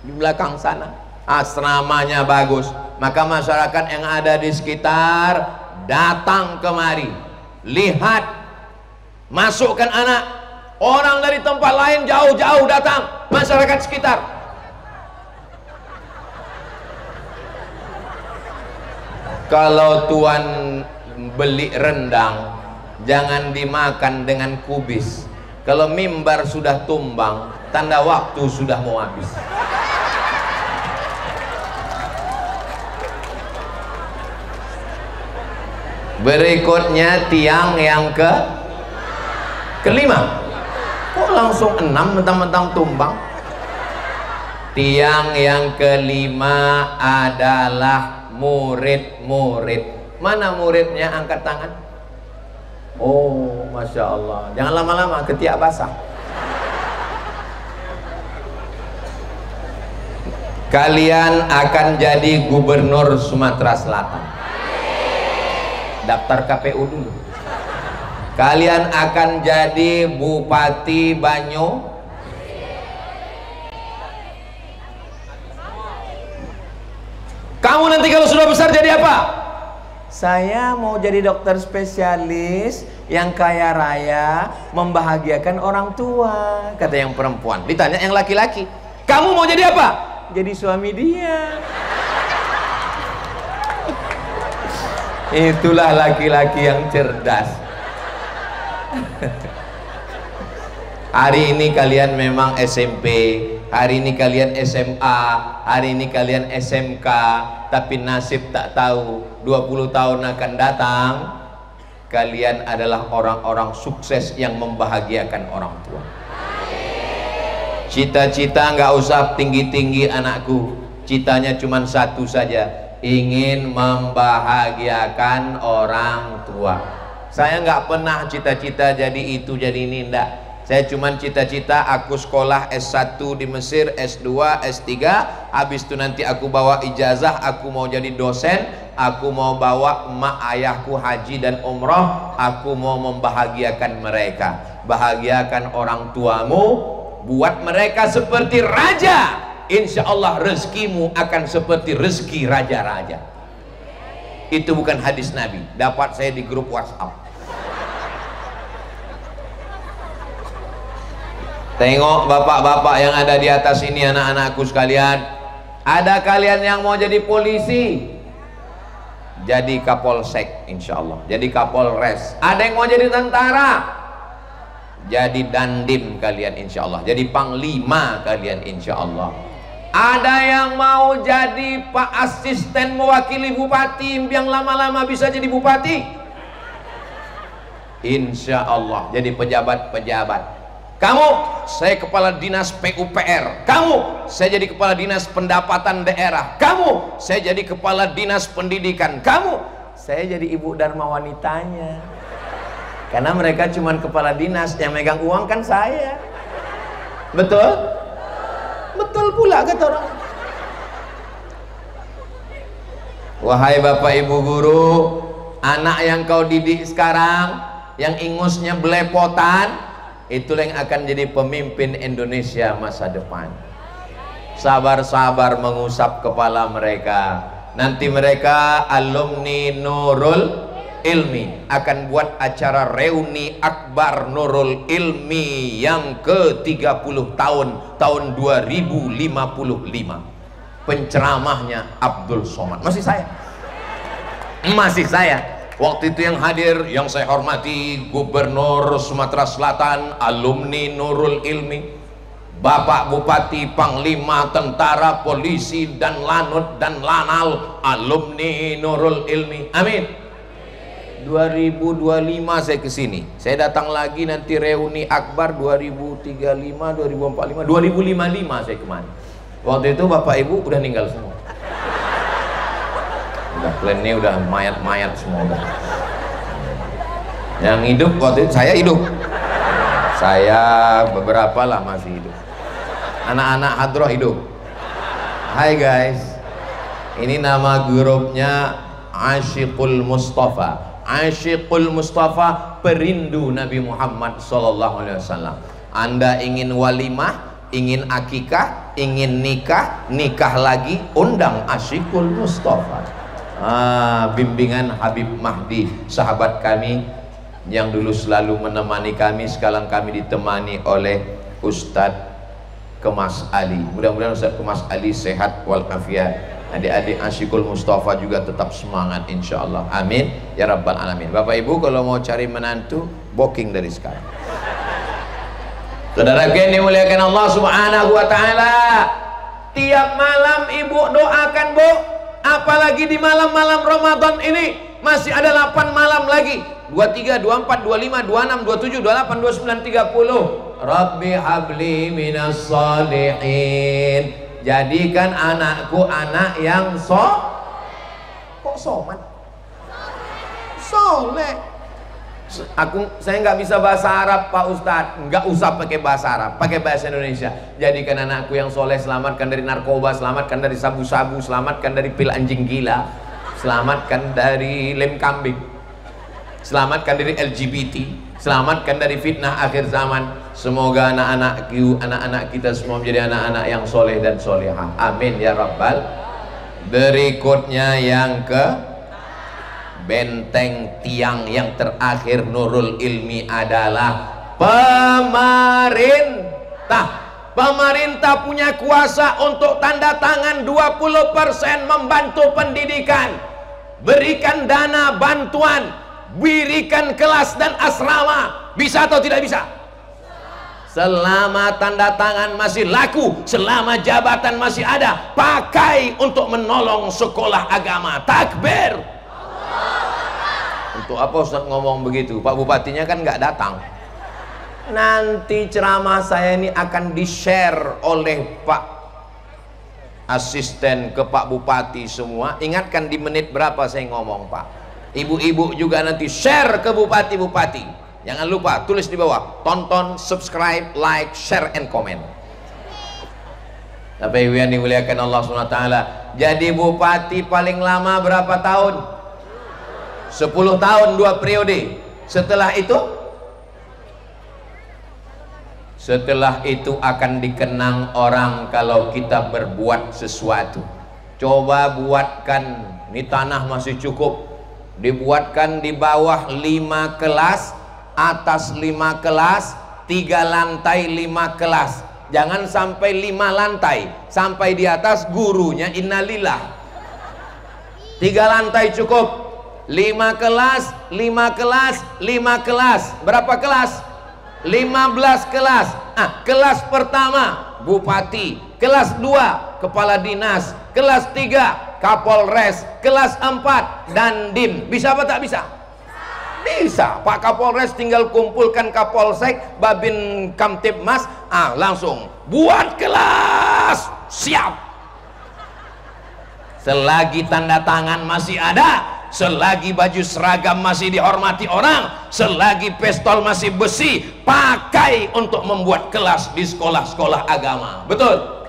di belakang sana. Asramanya bagus, maka masyarakat yang ada di sekitar datang kemari, lihat, masukkan anak. Orang dari tempat lain jauh-jauh datang, masyarakat sekitar. Kalau tuan beli rendang, jangan dimakan dengan kubis. Kalau mimbar sudah tumbang, tanda waktu sudah mau habis. Berikutnya tiang yang kelima. Kok langsung 6 mentang-mentang tumbang? Tiang yang kelima adalah murid-murid. Mana muridnya? Angkat tangan. Oh, Masya Allah. Jangan lama-lama, ketiak basah. Kalian akan jadi gubernur Sumatera Selatan. Daftar KPU dulu. Kalian akan jadi Bupati Banyu. Kamu nanti kalau sudah besar jadi apa? Saya mau jadi dokter spesialis yang kaya raya, membahagiakan orang tua, kata yang perempuan. Ditanya yang laki-laki, kamu mau jadi apa? Jadi suami dia. Itulah laki-laki yang cerdas. Hari ini kalian memang SMP, hari ini kalian SMA, hari ini kalian SMK, tapi nasib tak tahu 20 tahun akan datang kalian adalah orang-orang sukses yang membahagiakan orang tua. Cita-cita nggak usah tinggi-tinggi anakku, citanya cuma satu saja, ingin membahagiakan orang tua. Saya nggak pernah cita-cita jadi itu jadi ini, enggak. Saya cuma cita-cita aku sekolah S1 di Mesir, S2, S3, habis itu nanti aku bawa ijazah, aku mau jadi dosen, aku mau bawa emak ayahku haji dan umroh, aku mau membahagiakan mereka. Bahagiakan orang tuamu, buat mereka seperti raja. Insya Allah rezekimu akan seperti rezeki raja-raja. Itu bukan hadis Nabi, dapat saya di grup WhatsApp. Tengok bapak-bapak yang ada di atas ini, anak-anakku sekalian. Ada kalian yang mau jadi polisi, jadi kapolsek insya Allah, jadi kapolres. Ada yang mau jadi tentara, jadi dandim kalian insya Allah, jadi panglima kalian insya Allah. Ada yang mau jadi pak asisten mewakili bupati, yang lama-lama bisa jadi bupati insya Allah, jadi pejabat-pejabat. Kamu, saya kepala dinas PUPR. Kamu, saya jadi kepala dinas pendapatan daerah. Kamu, saya jadi kepala dinas pendidikan. Kamu, saya jadi ibu dharma wanitanya. Karena mereka cuma kepala dinas, yang megang uang kan saya. Betul? Betul pula kata orang. Wahai bapak ibu guru, anak yang kau didik sekarang, yang ingusnya belepotan, itulah yang akan jadi pemimpin Indonesia masa depan. Sabar-sabar mengusap kepala mereka. Nanti mereka alumni Nurul Ilmi akan buat acara reuni akbar Nurul Ilmi yang ke-30 tahun 2055. Penceramahnya Abdul Somad. Masih saya. Waktu itu yang hadir, yang saya hormati Gubernur Sumatera Selatan, alumni Nurul Ilmi, Bapak Bupati, Panglima, Tentara, Polisi, dan Lanut dan Lanal, alumni Nurul Ilmi. Amin. 2025 saya kesini. Saya datang lagi nanti reuni akbar 2035, 2045, 2055 saya kemana. Waktu itu Bapak Ibu udah meninggal semua. Udah plannya udah mayat-mayat semua udah. Yang hidup waktu itu saya hidup. Saya beberapa lah masih hidup. Anak-anak hadroh hidup. Hai guys. Ini nama grupnya Ashiqul Mustafa. Ashiqul Mustafa, perindu Nabi Muhammad SAW. Anda ingin walimah, ingin akikah, ingin nikah, nikah lagi, undang Ashiqul Mustafa. Bimbingan Habib Mahdi, sahabat kami yang dulu selalu menemani kami. Sekarang kami ditemani oleh Ustadz Kemas Ali. Mudah-mudahan Ustadz Kemas Ali sehat walafiat. Adik-adik Ashiqul Mustafa juga tetap semangat insyaallah. Amin ya rabbal alamin. Bapak Ibu kalau mau cari menantu, booking dari sekarang. Saudara yang dimuliakan Allah Subhanahu wa taala, tiap malam Ibu doakan, Bu, apalagi di malam-malam Ramadan ini masih ada 8 malam lagi. 23, 24, 25, 26, 27, 28, 29, 30. Rabbi habli minas salihin. Jadikan anakku anak yang kok somat? Soleh. Saya nggak bisa bahasa Arab Pak Ustadz. Nggak usah pakai bahasa Arab, pakai bahasa Indonesia. Jadikan anakku yang soleh, selamatkan dari narkoba, selamatkan dari sabu-sabu, selamatkan dari pil anjing gila, selamatkan dari lem kambing, selamatkan dari LGBT, selamatkan dari fitnah akhir zaman. Semoga anak-anak kita semua menjadi anak-anak yang soleh dan solehah. Amin ya rabbal. Berikutnya yang ke benteng tiang yang terakhir Nurul Ilmi adalah pemerintah. Pemerintah punya kuasa untuk tanda tangan 20% membantu pendidikan, berikan dana bantuan, berikan kelas dan asrama. Bisa atau tidak bisa? Selama tanda tangan masih laku, selama jabatan masih ada, pakai untuk menolong sekolah agama. Takbir. Untuk apa Ustaz ngomong begitu? Pak Bupatinya kan nggak datang. Nanti ceramah saya ini akan di-share oleh Pak Asisten ke Pak Bupati semua. Ingatkan di menit berapa saya ngomong, Pak. Ibu-ibu juga nanti share ke bupati-bupati. Jangan lupa tulis di bawah, tonton, subscribe, like, share, and comment. Tapi Ibu yang dimuliakan Allah SWT, jadi bupati paling lama berapa tahun? 10 tahun, 2 periode. Setelah itu akan dikenang orang kalau kita berbuat sesuatu. Coba buatkan, ini tanah masih cukup, dibuatkan di bawah 5 kelas, atas 5 kelas, 3 lantai 5 kelas. Jangan sampai 5 lantai, sampai di atas gurunya innalillah. 3 lantai cukup. 5 kelas, 5 kelas, 5 kelas. Berapa kelas? 15 kelas. Kelas pertama bupati, kelas 2 kepala dinas, kelas 3 kapolres, kelas 4 dandim. Bisa apa tak bisa? Bisa. Pak Kapolres tinggal kumpulkan Kapolsek, Babin Kamtibmas, langsung buat kelas, siap. Selagi tanda tangan masih ada, selagi baju seragam masih dihormati orang, selagi pistol masih besi, pakai untuk membuat kelas di sekolah-sekolah agama. Betul?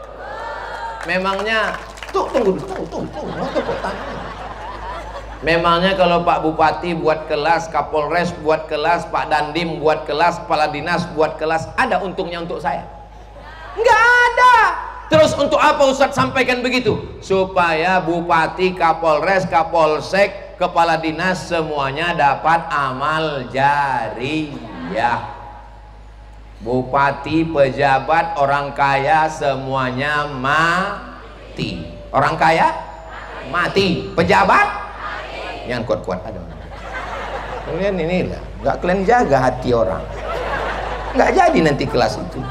Memangnya tunggu. Memangnya kalau Pak Bupati buat kelas, Kapolres buat kelas, Pak Dandim buat kelas, Kepala Dinas buat kelas, ada untungnya untuk saya? Nggak ada. Terus untuk apa Ustadz sampaikan begitu? Supaya Bupati, Kapolres, Kapolsek, Kepala Dinas semuanya dapat amal jariyah. Bupati, pejabat, orang kaya semuanya mati. Orang kaya mati, pejabat yang kuat-kuat ada. Kalian ini lah, nggak kalian jaga hati orang, nggak jadi nanti kelas itu.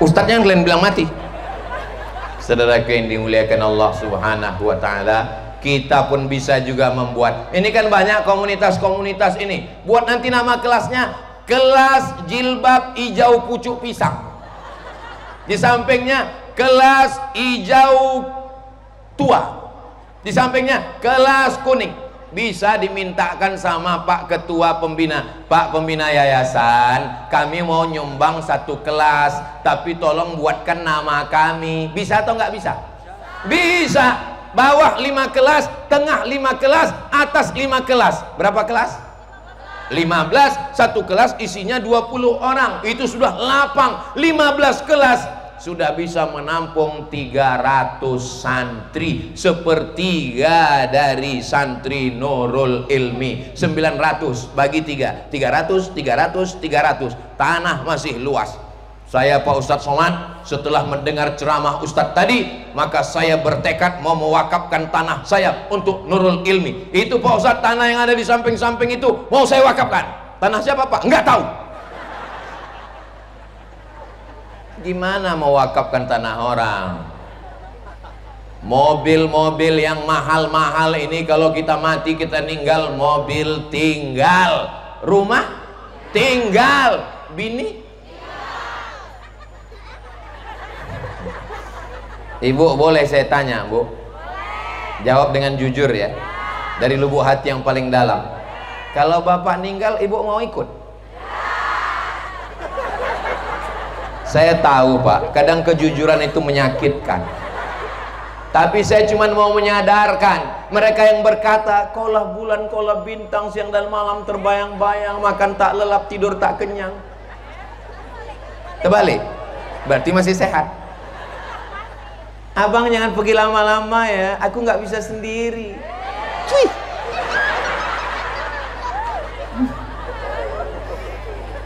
Ustadznya yang kalian bilang mati. Saudaraku yang dimuliakan Allah Subhanahu wa Ta'ala, kita pun bisa juga membuat. Ini kan banyak komunitas-komunitas ini. Buat nanti nama kelasnya kelas jilbab hijau pucuk pisang. Di sampingnya kelas hijau tua. Di sampingnya kelas kuning. Bisa dimintakan sama Pak Ketua Pembina. Pak Pembina Yayasan, kami mau nyumbang satu kelas, tapi tolong buatkan nama kami. Bisa atau nggak bisa? Bisa. Bawah 5 kelas, tengah 5 kelas, atas 5 kelas. Berapa kelas? 15. Satu kelas isinya 20 orang. Itu sudah lapang. 15 kelas sudah bisa menampung 300 santri, sepertiga dari santri Nurul Ilmi. 900 bagi 3, 300, 300, 300. Tanah masih luas. Saya Pak Ustadz Somad, setelah mendengar ceramah Ustadz tadi, maka saya bertekad mau mewakafkan tanah saya untuk Nurul Ilmi. Itu Pak Ustadz, tanah yang ada di samping-samping itu mau saya wakafkan. Tanah siapa Pak? Enggak tahu. Gimana mewakafkan tanah orang? Mobil-mobil yang mahal-mahal ini kalau kita mati, kita ninggal, mobil tinggal, rumah tinggal, bini. Ibu boleh saya tanya, Bu? Jawab dengan jujur ya, dari lubuk hati yang paling dalam. Kalau bapak ninggal, ibu mau ikut? Saya tahu Pak, kadang kejujuran itu menyakitkan. Tapi saya cuma mau menyadarkan mereka yang berkata, kaulah bulan, kaulah bintang, siang dan malam terbayang-bayang, makan tak lelap, tidur tak kenyang. Terbalik, berarti masih sehat. Abang jangan pergi lama-lama ya, aku nggak bisa sendiri. Cuy.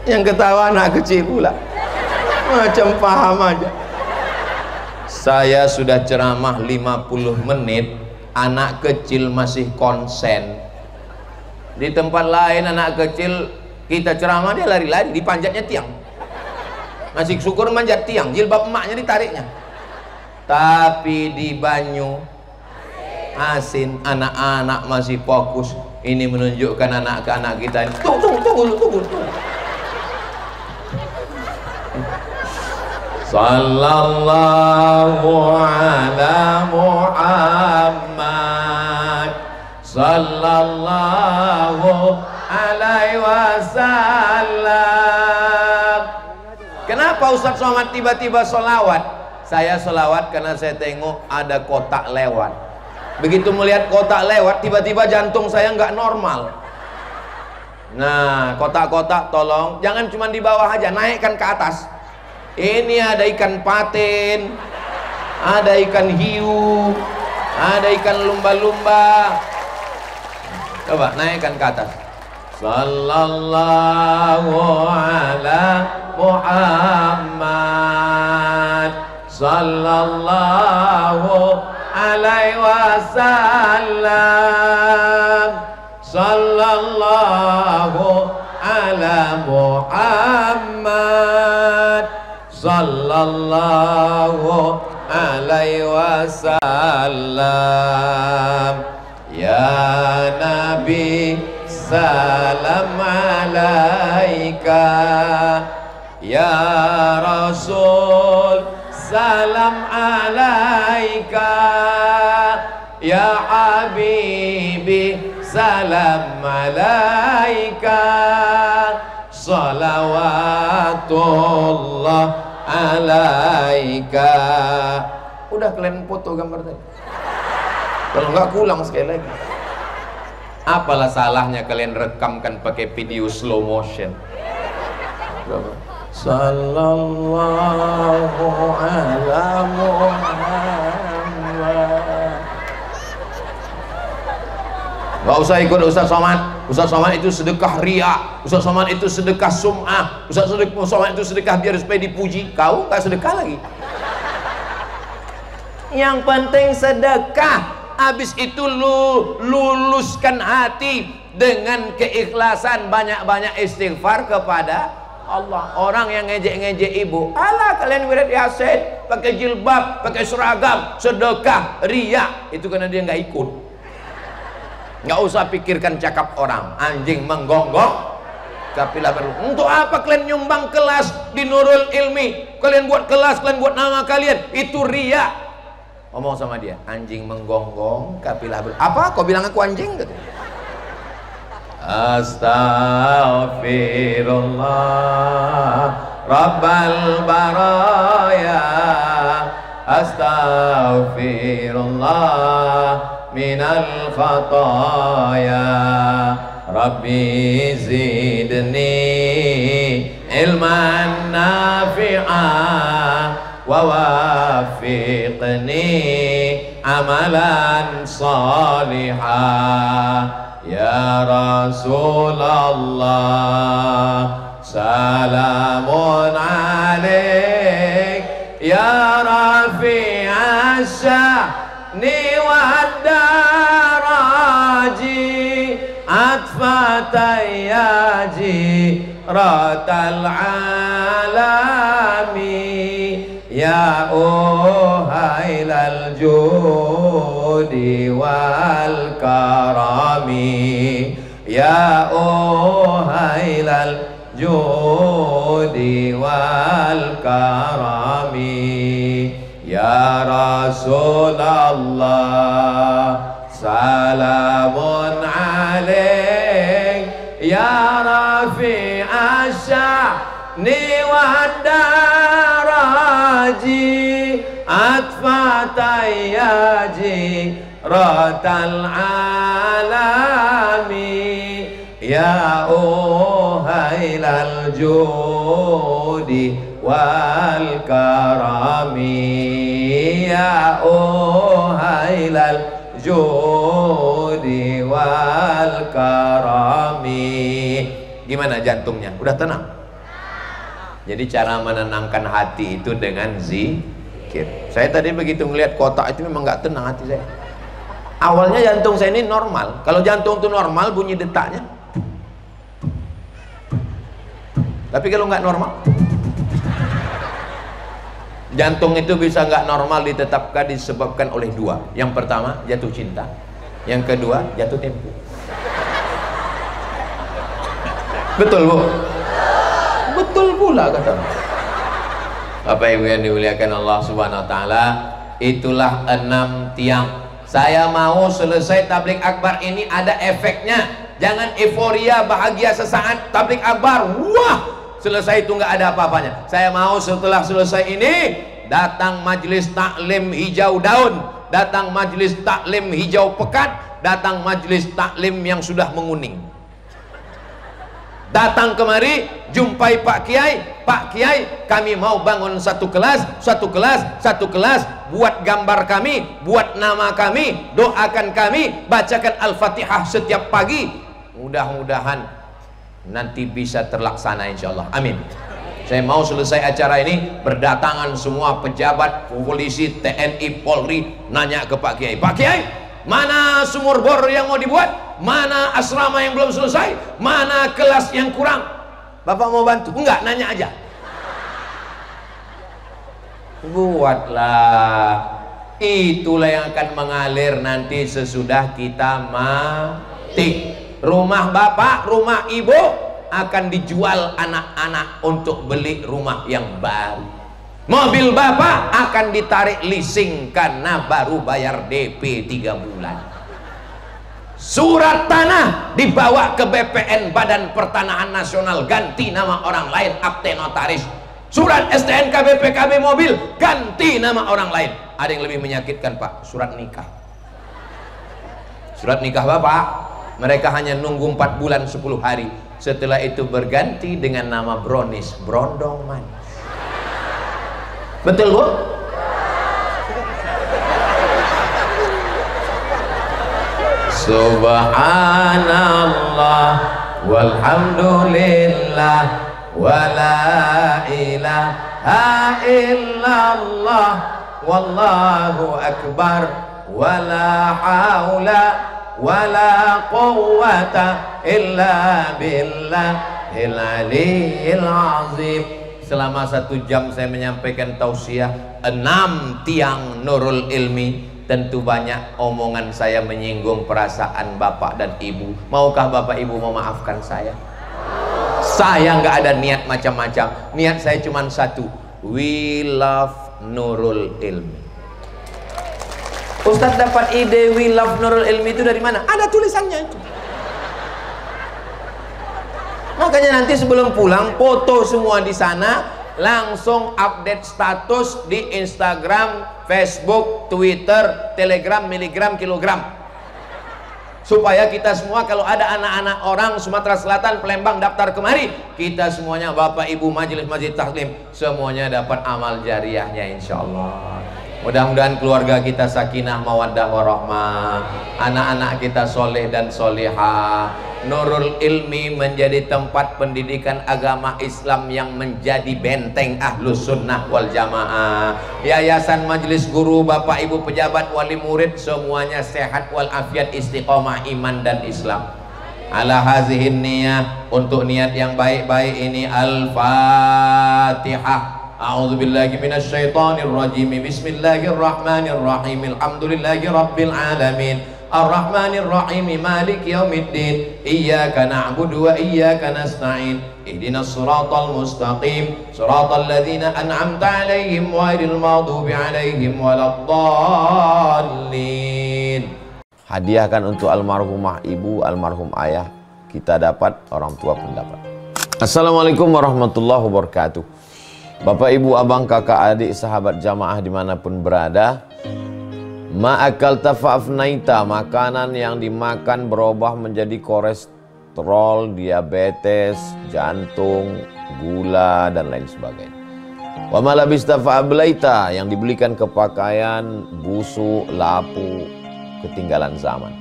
Yang ketawa anak kecil pula. Macam paham aja. Saya sudah ceramah 50 menit, anak kecil masih konsen. Di tempat lain anak kecil kita ceramah dia lari-lari, dipanjatnya tiang. Masih syukur manjat tiang, jilbab emaknya ditariknya. Tapi di Banyu Asin anak-anak masih fokus. Ini menunjukkan anak ke anak kita ini. Tunggu. Sallallahu ala Muhammad sallallahu alaihi wasallam. Kenapa Ustadz Somad tiba-tiba sholawat? Saya sholawat karena saya tengok ada kotak lewat. Begitu melihat kotak lewat, tiba-tiba jantung saya nggak normal. Nah, kotak-kotak tolong jangan cuma di bawah aja, naikkan ke atas. Ini ada ikan patin, ada ikan hiu, ada ikan lumba-lumba. Coba naikkan ke atas. Sallallahu ala Muhammad sallallahu alaihi wasallam. Sallallahu ala Muhammad sallallahu alaihi wasallam. Ya Nabi salam alaika, ya Rasul salam alaika, ya Habibi salam alaika, salawatullah alaika. Udah kalian foto gambar tadi? Kalau enggak, ulang sekali lagi. Apalah salahnya kalian rekamkan pakai video slow motion. Sallallahu ala Muhammad. Gak usah ikut Ustaz Somad. Ustaz Somad itu sedekah ria, Ustaz Somad itu sedekah sum'ah, Ustaz Somad itu sedekah biar supaya dipuji. Kau gak sedekah lagi. Yang penting sedekah. Habis itu luluskan hati dengan keikhlasan, banyak-banyak istighfar kepada Allah. Orang yang ngejek-ngejek ibu, alah kalian wirid Yasin, pakai jilbab, pakai seragam, sedekah, ria, itu karena dia nggak ikut. Nggak usah pikirkan cakap orang. Anjing menggonggong kapilah baru. Untuk apa kalian nyumbang kelas di Nurul Ilmi? Kalian buat kelas, kalian buat nama kalian, itu ria. Ngomong sama dia, anjing menggonggong kapilah baru. Apa? Kau bilang aku anjing? Gitu. Astaghfirullah Rabbal baraya, astaghfirullah minal khataya, Rabbi zidni ilman nafi'ah wa wafiqni amalan salihah. Ya Rasulullah salamun alaik ya rafi'as sya'ni wad daraji atfatayyaji ratal alami ya uhailal judi wal karami ya uhailal judi wal karami ya Rasulullah salamun alaik ya rafi'as sya'ni wad daraji atfatayyaji ratal alami ya uhailal judi wal karami ya uhailal judi wal karami. Gimana jantungnya? Udah tenang? Jadi cara menenangkan hati itu dengan zikir. Saya tadi begitu ngelihat kotak itu memang nggak tenang hati saya. Awalnya jantung saya ini normal. Kalau jantung itu normal bunyi detaknya. Tapi kalau nggak normal, jantung itu bisa nggak normal ditetapkan disebabkan oleh dua. Yang pertama jatuh cinta, yang kedua jatuh tempo. Betul Bu? Betul pula kata Bapak Ibu yang dimuliakan Allah Subhanahu Wa Taala. Itulah 6 tiang. Saya mau selesai tabligh akbar ini ada efeknya. Jangan euforia bahagia sesaat tabligh akbar, wah selesai itu nggak ada apa-apanya. Saya mau setelah selesai ini datang majelis taklim hijau daun, datang majelis taklim hijau pekat, datang majelis taklim yang sudah menguning. Datang kemari, jumpai Pak Kiai, kami mau bangun satu kelas, buat gambar kami, buat nama kami, doakan kami, bacakan Al-Fatihah setiap pagi. Mudah-mudahan nanti bisa terlaksana insyaallah. Amin. Saya mau selesai acara ini berdatangan semua pejabat polisi, TNI, Polri nanya ke Pak Kiai, Pak Kiai, mana sumur bor yang mau dibuat? Mana asrama yang belum selesai? Mana kelas yang kurang? Bapak mau bantu? Enggak, nanya aja. Buatlah. Itulah yang akan mengalir nanti sesudah kita mati. Rumah bapak, rumah ibu akan dijual anak-anak untuk beli rumah yang baru. Mobil bapak akan ditarik leasing karena baru bayar DP 3 bulan. Surat tanah dibawa ke BPN, Badan Pertanahan Nasional, ganti nama orang lain, akte notaris. Surat STNK BPKB mobil ganti nama orang lain. Ada yang lebih menyakitkan Pak, surat nikah. Surat nikah bapak Mereka hanya nunggu 4 bulan 10 hari. Setelah itu berganti dengan nama brownies, brondong manis. Betul Bu? Subhanallah walhamdulillah wala ilaha illallah wallahu akbar wala haula wala quwwata illa billahil aliyyil azim. Selama 1 jam saya menyampaikan tausiah 6 tiang Nurul Ilmi. Tentu banyak omongan saya menyinggung perasaan bapak dan ibu. Maukah bapak ibu memaafkan saya? Saya nggak ada niat macam-macam. Niat saya cuma satu. We love Nurul Ilmi. Ustadz dapat ide We love Nurul Ilmi itu dari mana? Ada tulisannya itu. Makanya nanti sebelum pulang foto semua di sana. Langsung update status di Instagram, Facebook, Twitter, Telegram, miligram, kilogram, supaya kita semua kalau ada anak-anak orang Sumatera Selatan, Palembang daftar kemari, kita semuanya bapak ibu majelis masjid taklim semuanya dapat amal jariahnya insya Allah. Mudah-mudahan keluarga kita sakinah mawaddah warahmah, anak-anak kita soleh dan solehah. Nurul Ilmi menjadi tempat pendidikan agama Islam yang menjadi benteng Ahlus Sunnah wal Jamaah. Yayasan Majelis Guru, bapak ibu pejabat, wali murid semuanya sehat walafiat, istiqomah iman dan Islam. Ala hazihin niyah, untuk niat yang baik-baik ini Al-Fatihah. A'udzubillahi minasyaitonirrajim. Bismillahirrahmanirrahim. Alhamdulillahi rabbil alamin. Ar-Rahmanir-Rahim. Maliki yaumiddin. Iyyaka na'budu wa iyyaka nasta'in. Ihdinas siratal mustaqim. Siratal ladzina an'amta 'alaihim ghairil maghdubi 'alaihim waladdallin. Hadiahkan untuk almarhumah ibu, almarhum ayah. Kita dapat, orang tua pun dapat. Assalamualaikum warahmatullahi wabarakatuh. Bapak, ibu, abang, kakak, adik, sahabat jamaah dimanapun berada. Ma'akal tafa'afnaita, makanan yang dimakan berubah menjadi kolesterol, diabetes, jantung, gula, dan lain sebagainya. Wa malabista fa'ablaita, yang dibelikan ke pakaian, busuk, lapu, ketinggalan zaman.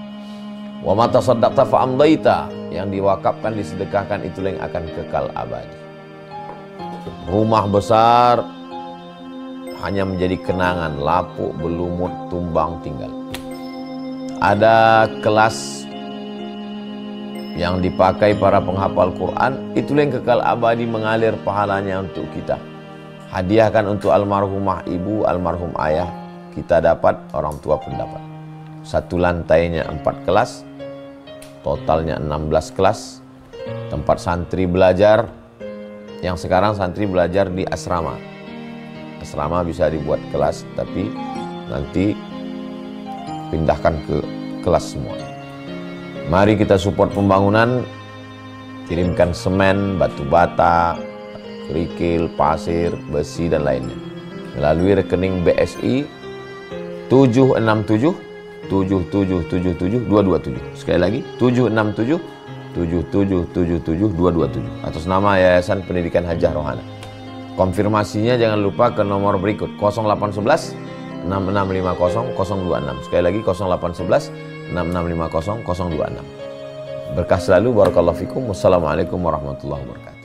Wa matasaddaqta fa'amdaita, yang diwakafkan, disedekahkan, itulah yang akan kekal abadi. Rumah besar hanya menjadi kenangan, lapuk, berlumut, tumbang, tinggal. Ada kelas yang dipakai para penghafal Quran, itulah yang kekal abadi mengalir pahalanya untuk kita. Hadiahkan untuk almarhumah ibu, almarhum ayah, kita dapat, orang tua pun dapat. Satu lantainya 4 kelas, totalnya 16 kelas, tempat santri belajar. Yang sekarang santri belajar di asrama. Asrama bisa dibuat kelas, tapi nanti pindahkan ke kelas semua. Mari kita support pembangunan, kirimkan semen, batu bata, kerikil, pasir, besi, dan lainnya melalui rekening BSI 767 7777 227. Sekali lagi 767 7777 227 atas nama Yayasan Pendidikan Hajah Rohana. Konfirmasinya jangan lupa ke nomor berikut 0811 6650 026. Sekali lagi 0811 6650 026. Berkah selalu, barakallahu fikum. Wassalamualaikum warahmatullahi wabarakatuh.